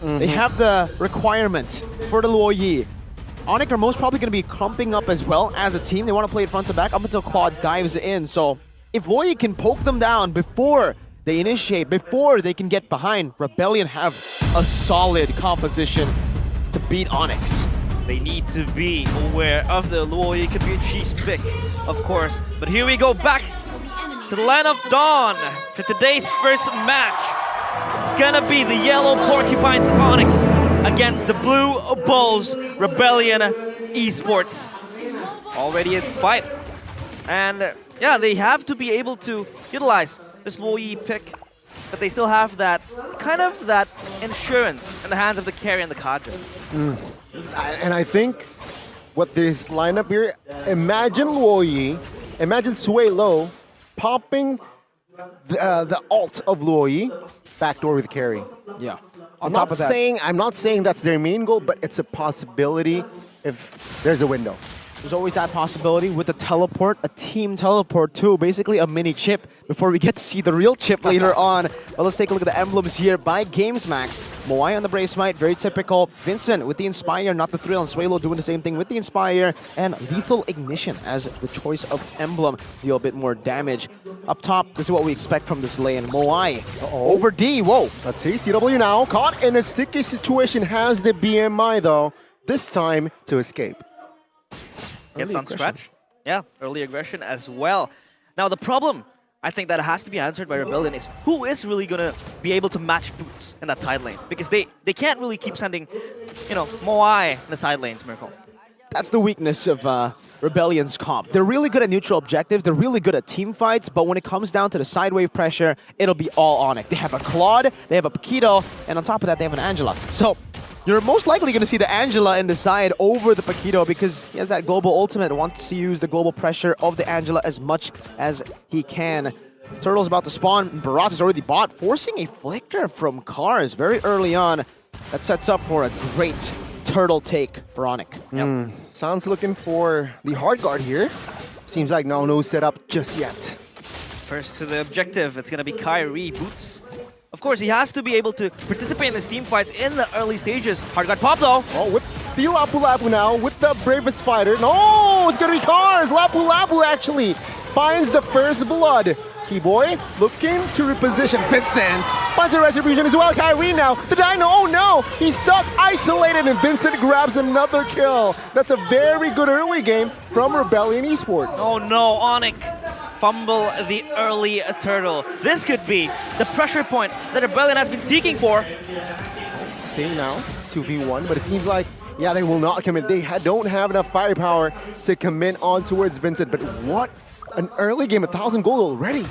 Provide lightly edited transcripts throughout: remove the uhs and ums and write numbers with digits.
They have the requirement for the Luo Yi. ONIC are most probably going to be clumping up as well as a team. They want to play it front to back up until Claude dives in. So if Luo Yi can poke them down before they initiate, before they can get behind, Rebellion have a solid composition to beat ONIC. They need to be aware of the Luo Yi. Could be a cheese pick, of course. But here we go back to the Land of Dawn for today's first match. It's gonna be the Yellow Porcupines ONIC against the Blue Bulls Rebellion eSports. Already in fight. And yeah, they have to be able to utilize this Luo Yi pick, but they still have that kind of that insurance in the hands of the carry and the cadre. And I think what this lineup here, imagine Luo Yi, imagine Sui Lo popping the ult of Luo Yi, backdoor with carry. Yeah. I'm not saying that's their main goal, but it's a possibility if there's a window. There's always that possibility with the teleport, a team teleport too, basically a mini chip before we get to see the real chip later on. But let's take a look at the emblems here by GamesMax. Moai on the Brave Smite, very typical. Vincent with the Inspire, not the Thrill, and Suelo doing the same thing with the Inspire. And Lethal Ignition as the choice of emblem, deal a bit more damage. Up top, this is what we expect from this lane. Moai over D, whoa. Let's see, CW now, caught in a sticky situation, has the BMI though, this time to escape. Gets unstretched. Yeah, early aggression as well. Now the problem, I think that has to be answered by Rebellion is who is really going to be able to match Boots in that side lane? Because they can't really keep sending, you know, Moai in the side lanes, Miracle. That's the weakness of Rebellion's comp. They're really good at neutral objectives, they're really good at team fights, but when it comes down to the side wave pressure, it'll be all ONIC. They have a Claude, they have a Paquito, and on top of that, they have an Angela. So you're most likely going to see the Angela in the side over the Paquito because he has that global ultimate, wants to use the global pressure of the Angela as much as he can. Turtle's about to spawn, Barat is already bought, forcing a flicker from Cars very early on. That sets up for a great Turtle take for ONIC. Yep. Sounds looking for the hard guard here. Seems like no setup just yet. First to the objective, it's going to be Kyrie Boots. Of course, he has to be able to participate in his team fights in the early stages. Hard guard pop though. Oh, with the Lapu Lapu now, with the bravest fighter. No, it's gonna be Cars. Lapu Lapu actually finds the first blood. Keyboy looking to reposition. Vincent finds a retribution as well. Kyrie now, the Dino, oh no, he's stuck, isolated, and Vincent grabs another kill. That's a very good early game from Rebellion eSports. Oh no, ONIC fumble the early turtle. This could be the pressure point that Rebellion has been seeking for. Same now, 2v1, but it seems like, yeah, they will not commit. They don't have enough firepower to commit on towards Vincent, but what an early game, 1,000 gold already.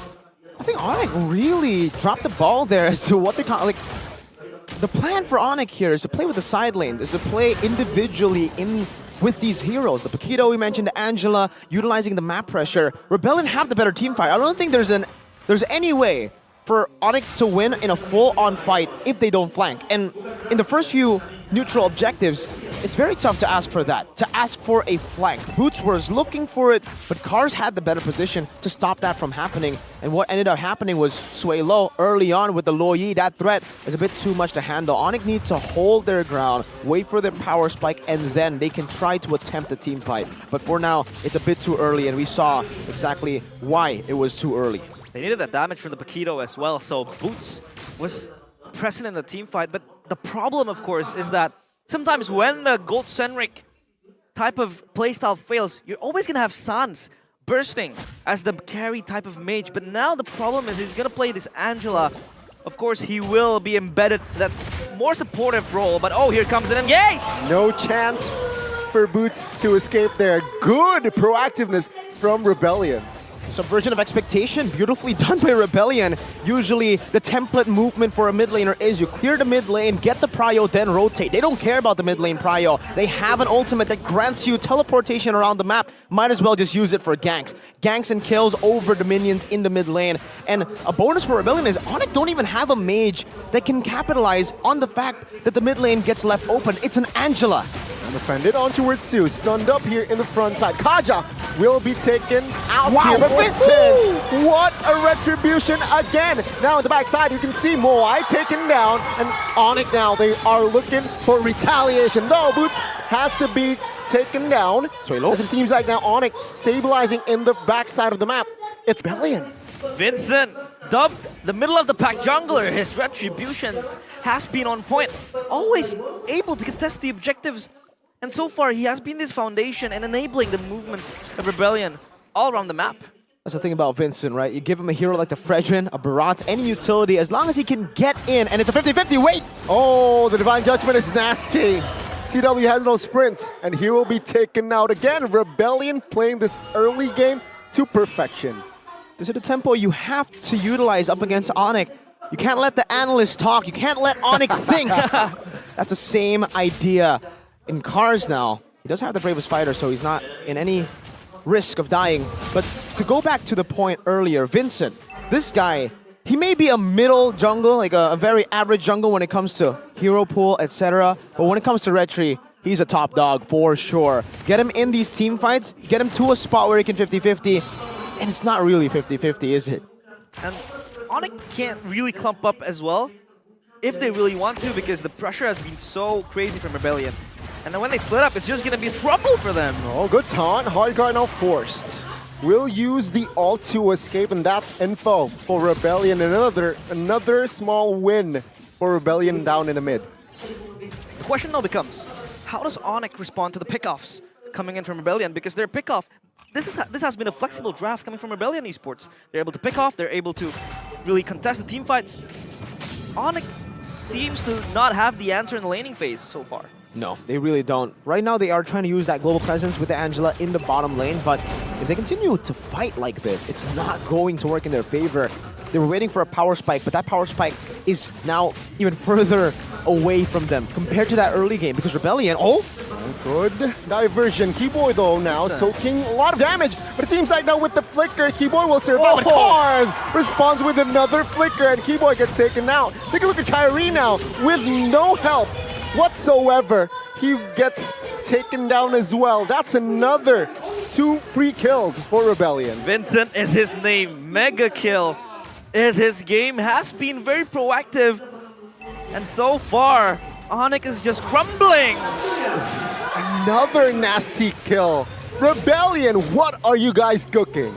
I think ONIC really dropped the ball there as to what they're like. The plan for ONIC here is to play with the side lanes, is to play individually in with these heroes. The Paquito we mentioned, the Angela, utilizing the map pressure. Rebellion have the better team fight. I don't think there's any way for ONIC to win in a full-on fight if they don't flank. And in the first few neutral objectives, it's very tough to ask for that, to ask for a flank. Boots was looking for it, but Cars had the better position to stop that from happening. And what ended up happening was Sui Lo early on with the Luo Yi. That threat is a bit too much to handle. ONIC needs to hold their ground, wait for their power spike, and then they can try to attempt a team fight. But for now, it's a bit too early, and we saw exactly why it was too early. They needed that damage from the Paquito as well, so Boots was present in the team fight. But the problem, of course, is that sometimes when the gold-centric type of playstyle fails, you're always going to have Sans bursting as the carry type of mage. But now the problem is he's going to play this Angela. Of course, he will be embedded that more supportive role. But oh, here comes an engage! No chance for Boots to escape there. Good proactiveness from Rebellion. Subversion of expectation, beautifully done by Rebellion. Usually the template movement for a mid laner is you clear the mid lane, get the prio, then rotate. They don't care about the mid lane prio. They have an ultimate that grants you teleportation around the map. Might as well just use it for ganks. Ganks and kills over the minions in the mid lane. And a bonus for Rebellion is ONIC don't even have a mage that can capitalize on the fact that the mid lane gets left open. It's an Angela. Defended on towards Sue, stunned up here in the front side. Kaja will be taken out Wow. here, but Vincent, what a retribution again. Now in the backside, you can see Moai taken down, and ONIC now, they are looking for retaliation. Though Boots has to be taken down. Suelo. As it seems like now ONIC stabilizing in the backside of the map. It's Rebellion. Vincent, dubbed the middle of the pack jungler, his retribution has been on point. Always able to contest the objectives. And so far, he has been this foundation and enabling the movements of Rebellion all around the map. That's the thing about Vincent, right? You give him a hero like the Fredrin, a Barat, any utility, as long as he can get in, and it's a 50-50, wait! Oh, the Divine Judgment is nasty. CW has no sprint, and he will be taken out again. Rebellion playing this early game to perfection. This is the tempo you have to utilize up against ONIC. You can't let the analysts talk. You can't let ONIC think. That's the same idea. In Cars now, he doesn't have the bravest fighter, so he's not in any risk of dying. But to go back to the point earlier, Vincent, this guy, he may be a middle jungle, like a very average jungle when it comes to hero pool, etc. But when it comes to Retri, he's a top dog for sure. Get him in these team fights, get him to a spot where he can 50-50, and it's not really 50-50, is it? And ONIC can't really clump up as well if they really want to, because the pressure has been so crazy from Rebellion. And then when they split up, it's just going to be trouble for them. Oh, good taunt. Hard guard now forced. Will use the ult to escape, and that's info for Rebellion. Another small win for Rebellion down in the mid. The question now becomes, how does ONIC respond to the pickoffs coming in from Rebellion? Because their pickoff, this has been a flexible draft coming from Rebellion eSports. They're able to pick off, they're able to really contest the team fights. ONIC seems to not have the answer in the laning phase so far. No, they really don't. Right now, they are trying to use that global presence with the Angela in the bottom lane, but if they continue to fight like this, it's not going to work in their favor. They were waiting for a power spike, but that power spike is now even further away from them compared to that early game, because Rebellion, Good diversion. Keyboy though now soaking a lot of damage, but it seems like now with the flicker, Keyboy will survive. But Cars responds with another flicker, and Keyboy gets taken out. Take a look at Kyrie now with no help whatsoever. He gets taken down as well. That's another 2 free kills for Rebellion. Vincent is his name. Mega kill is his game. Has been very proactive. And so far, ONIC is just crumbling. Another nasty kill. Rebellion, what are you guys cooking?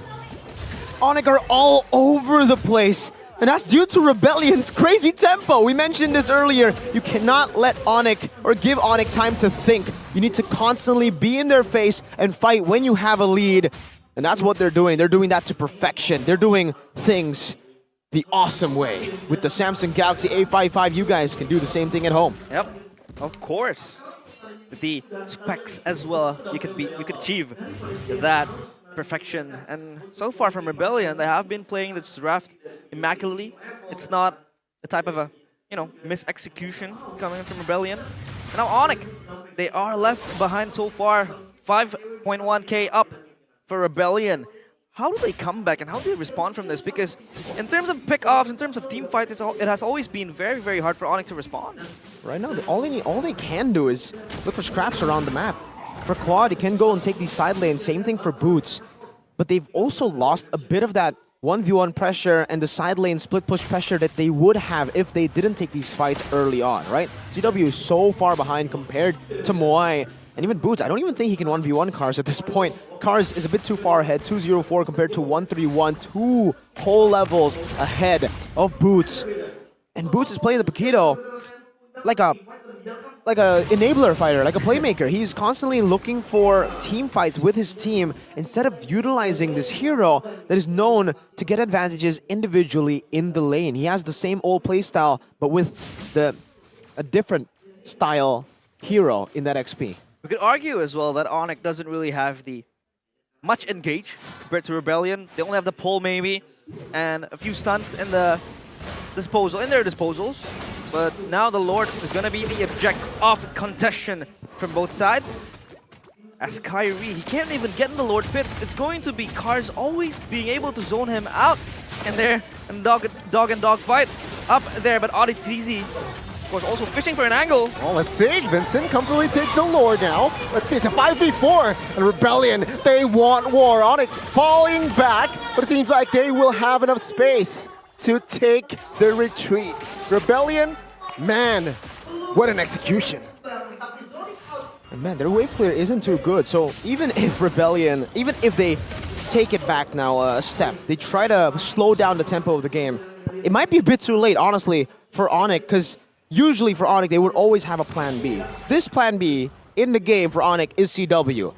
ONIC are all over the place. And that's due to Rebellion's crazy tempo. We mentioned this earlier. You cannot let ONIC or give ONIC time to think. You need to constantly be in their face and fight when you have a lead. And that's what they're doing. They're doing that to perfection. They're doing things the awesome way. With the Samsung Galaxy A55, you guys can do the same thing at home. Yep, of course. With the specs as well, you could achieve that perfection. And so far from Rebellion, they have been playing this draft immaculately. It's not the type of a, mis-execution coming from Rebellion. And now ONIC, they are left behind so far. 5.1k up for Rebellion. How do they come back and how do they respond from this? Because in terms of pick-offs, in terms of team fights, it has always been very, very hard for ONIC to respond. Right now, all they can do is look for scraps around the map. For Claude, he can go and take these side lanes. Same thing for Boots. But they've also lost a bit of that 1v1 pressure and the side lane split push pressure that they would have if they didn't take these fights early on, right? CW is so far behind compared to Moai. And even Boots, I don't even think he can 1v1 Cars at this point. Cars is a bit too far ahead, 2-0-4 compared to 1-3-1, 2 whole levels ahead of Boots. And Boots is playing the Paquito like a enabler fighter, like a playmaker. He's constantly looking for team fights with his team instead of utilizing this hero that is known to get advantages individually in the lane. He has the same old playstyle, but with a different style hero in that XP. We could argue as well that ONIC doesn't really have the much engage compared to Rebellion. They only have the pull maybe and a few stunts in their disposals. But now the Lord is going to be the object of contention from both sides. As Kyrie, he can't even get in the Lord pits. It's going to be Cars always being able to zone him out in there and dog and dog fight up there. But Auditizi Of course, also fishing for an angle. Well, let's see. Vincent comfortably takes the Lord now. Let's see, it's a 5v4. And Rebellion, they want war. ONIC falling back, but it seems like they will have enough space to take the retreat. Rebellion, man, what an execution. And man, their wave clear isn't too good. So even if Rebellion, even if they take it back now a step, they try to slow down the tempo of the game, it might be a bit too late, honestly, for ONIC, because usually for ONIC, they would always have a plan B. This plan B in the game for ONIC is CW.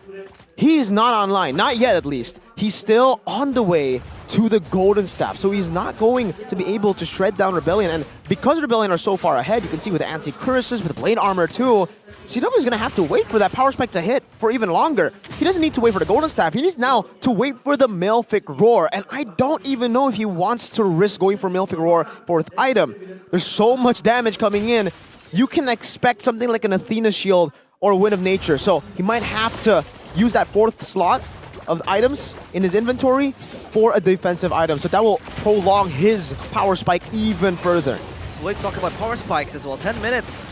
He's not online, not yet at least. He's still on the way to the Golden Staff, so he's not going to be able to shred down Rebellion. And because Rebellion are so far ahead, you can see with the anti-curses, with the Blade Armor too, CW is going to have to wait for that power spike to hit for even longer. He doesn't need to wait for the Golden Staff. He needs now to wait for the Malefic Roar. And I don't even know if he wants to risk going for Malefic Roar 4th item. There's so much damage coming in. You can expect something like an Athena Shield or Wind of Nature. So he might have to use that 4th slot of items in his inventory for a defensive item. So that will prolong his power spike even further. So let's talk about power spikes as well. 10 minutes.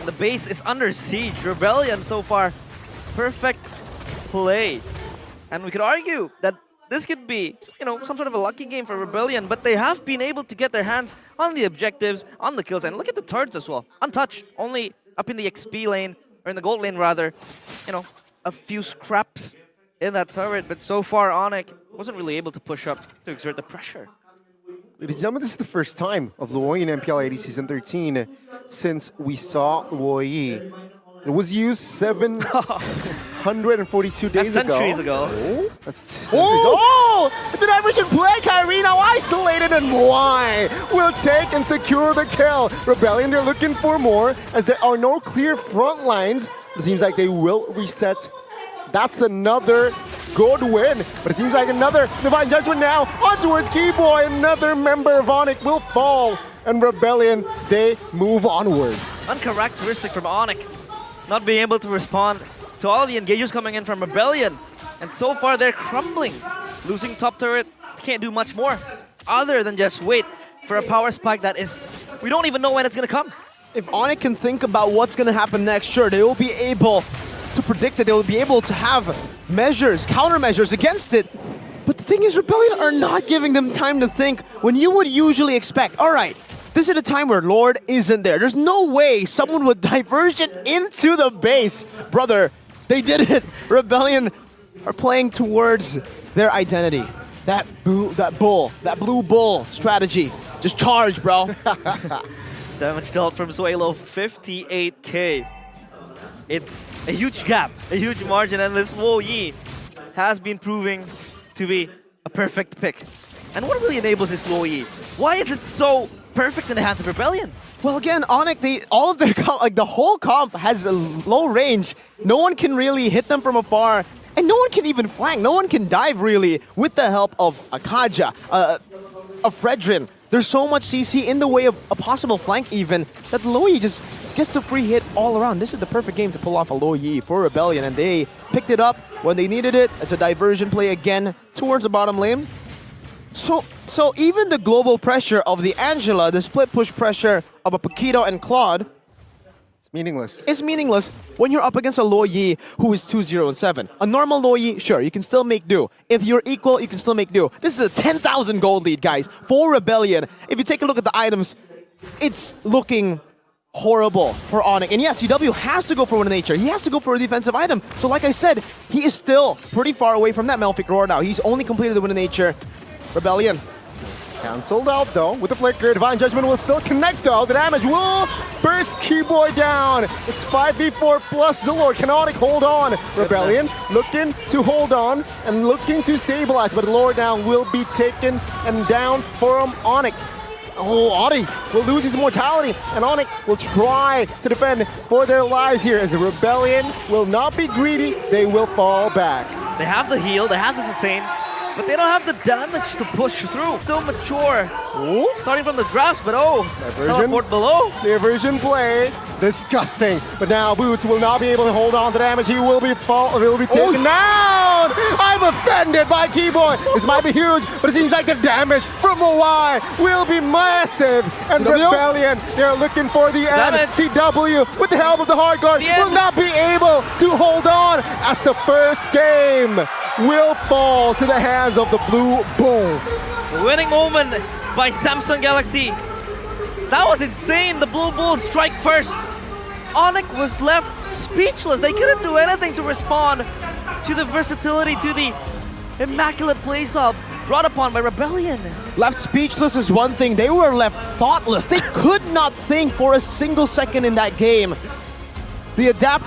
The base is under siege. Rebellion so far, perfect play. And we could argue that this could be, you know, some sort of a lucky game for Rebellion, but they have been able to get their hands on the objectives, on the kills. And look at the turrets as well. Untouched, only up in the XP lane, or in the gold lane rather. You know, a few scraps in that turret, but so far ONIC wasn't really able to push up to exert the pressure. Ladies and gentlemen, this is the first time of Luoyi in MPL ID Season 13 since we saw Luoyi. It was used 742 days ago. Centuries ago. Oh, oh! It's an average play, Kyrie now isolated, and Moai will take and secure the kill. Rebellion, they're looking for more as there are no clear front lines. It seems like they will reset. That's another good win, but it seems like another Divine Judgment now on towards Keyboy. Another member of ONIC will fall, and Rebellion, they move onwards. Uncharacteristic from ONIC, not being able to respond to all the engagements coming in from Rebellion. And so far, they're crumbling. Losing top turret, can't do much more other than just wait for a power spike that is, we don't even know when it's going to come. If ONIC can think about what's going to happen next, sure, they will be able to predict it. They will be able to have measures, countermeasures against it. But the thing is, Rebellion are not giving them time to think when you would usually expect, all right, this is a time where Lord isn't there. There's no way someone would diversion into the base. Brother, they did it. Rebellion are playing towards their identity. That blue bull strategy. Just charge, bro. Damage dealt from Suelo, 58k. It's a huge gap, a huge margin, and this Luoyi has been proving to be a perfect pick. And what really enables this Luoyi? Why is it so perfect in the hands of Rebellion? Well, again, ONIC, all of their the whole comp has a low range. No one can really hit them from afar, and no one can even flank. No one can dive really with the help of a Kaja, a Fredrin. There's so much CC in the way of a possible flank even that Luoyi just gets the free hit all around. This is the perfect game to pull off a Luoyi for Rebellion, and they picked it up when they needed it. It's a diversion play again towards the bottom lane. So even the global pressure of the Angela, the split push pressure of a Paquito and Claude, Meaningless. it's meaningless when you're up against a Luoyi who is 2-0-7. A normal Luoyi, sure, you can still make do. If you're equal, you can still make do. This is a 10,000 gold lead, guys, for Rebellion. If you take a look at the items, it's looking horrible for ONIC. And yes, CW has to go for Wind of Nature. He has to go for a defensive item. So like I said, he is still pretty far away from that Malefic Roar now. He's only completed the Wind of Nature. Rebellion. Cancelled out though with the flicker. Divine Judgment will still connect though. The damage will burst Keyboy down. It's 5v4 plus the Lord. Can ONIC hold on? Rebellion looking to hold on and looking to stabilize, but the Lord now will be taken and down from ONIC. Oh, ONIC will lose his mortality, and ONIC will try to defend for their lives here as the Rebellion will not be greedy. They will fall back. They have the heal, they have the sustain, but they don't have the damage to push through. So mature. Ooh. Starting from the drafts, but Diversion. teleport below. Diversion play. Disgusting. But now Boots will not be able to hold on to damage. He will be taken down. down. I'm offended by Keyboy. This might be huge, but it seems like the damage from Mawai will be massive. And CW? Rebellion, they're looking for the end. Damage. CW, with the help of the hard guard, The end. will not be able to hold on as the first game will fall to the hands of the Blue Bulls. Winning moment by Samsung Galaxy. That was insane. The Blue Bulls strike first. ONIC was left speechless. They couldn't do anything to respond to the versatility, to the immaculate playstyle brought upon by Rebellion. Left speechless is one thing. They were left thoughtless. They could not think for a single second in that game. The adaptive